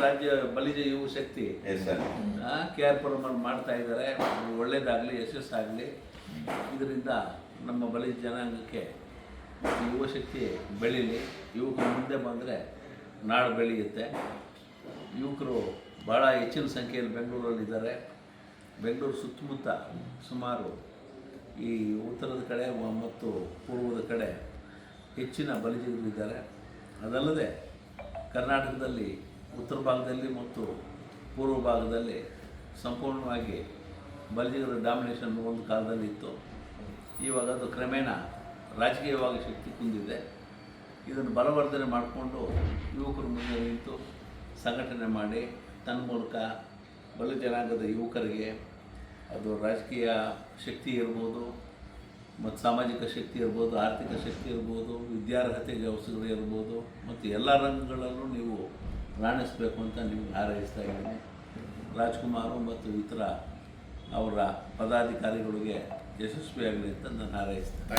ರಾಜ್ಯ ಬಲಿಜ ಯುವ ಶಕ್ತಿ K R ಪುರಮಲ್ಲಿ ಮಾಡ್ತಾ ಇದ್ದಾರೆ. ಒಳ್ಳೇದಾಗಲಿ, ಯಶಸ್ಸಾಗಲಿ. ಇದರಿಂದ ನಮ್ಮ ಬಲಿಜ ಜನಾಂಗಕ್ಕೆ ಯುವ ಶಕ್ತಿ ಬೆಳೀಲಿ. ಯುವಕರು ಮುಂದೆ ಬಂದರೆ ನಾಡು ಬೆಳೆಯುತ್ತೆ. ಯುವಕರು ಭಾಳ ಹೆಚ್ಚಿನ ಸಂಖ್ಯೆಯಲ್ಲಿ ಬೆಂಗಳೂರಲ್ಲಿದ್ದಾರೆ. ಬೆಂಗಳೂರು ಸುತ್ತಮುತ್ತ ಸುಮಾರು ಈ ಉತ್ತರದ ಕಡೆ ಮತ್ತು ಪೂರ್ವದ ಕಡೆ ಹೆಚ್ಚಿನ ಬಲಿಜಿಗರಿದ್ದಾರೆ. ಅದಲ್ಲದೆ ಕರ್ನಾಟಕದಲ್ಲಿ ಉತ್ತರ ಭಾಗದಲ್ಲಿ ಮತ್ತು ಪೂರ್ವ ಭಾಗದಲ್ಲಿ ಸಂಪೂರ್ಣವಾಗಿ ಬಲಿಜಿಗರ ಡಾಮಿನೇಷನ್ ಒಂದು ಕಾಲದಲ್ಲಿ ಇತ್ತು. ಇವಾಗ ಅದು ಕ್ರಮೇಣ ರಾಜಕೀಯವಾಗಿ ಶಕ್ತಿ ಕುಂದಿದೆ. ಇದನ್ನು ಬಲವರ್ಧನೆ ಮಾಡಿಕೊಂಡು ಯುವಕರು ಮುಂದೆ ನಿಂತು ಸಂಘಟನೆ ಮಾಡಿ ತನ್ನ ಮೂಲಕ ಬಲಿಜ ಜನಾಂಗದ ಯುವಕರಿಗೆ ಅದು ರಾಜಕೀಯ ಶಕ್ತಿ ಇರ್ಬೋದು, ಮತ್ತು ಸಾಮಾಜಿಕ ಶಕ್ತಿ ಇರ್ಬೋದು, ಆರ್ಥಿಕ ಶಕ್ತಿ ಇರ್ಬೋದು, ವಿದ್ಯಾರ್ಹತೆಗೆ ಅವಸರ ಇರ್ಬೋದು, ಮತ್ತು ಎಲ್ಲ ರಂಗಗಳಲ್ಲೂ ನೀವು ರಾಣಿಸಬೇಕು ಅಂತ ನಿಮಗೆ ಹಾರೈಸ್ತಾ ಇದ್ದೀನಿ. ರಾಜ್ಕುಮಾರು ಮತ್ತು ಇತರ ಅವರ ಪದಾಧಿಕಾರಿಗಳಿಗೆ ಯಶಸ್ವಿಯಾಗಲಿ ಅಂತ ನಾನು ಹಾರೈಸ್ತೇನೆ.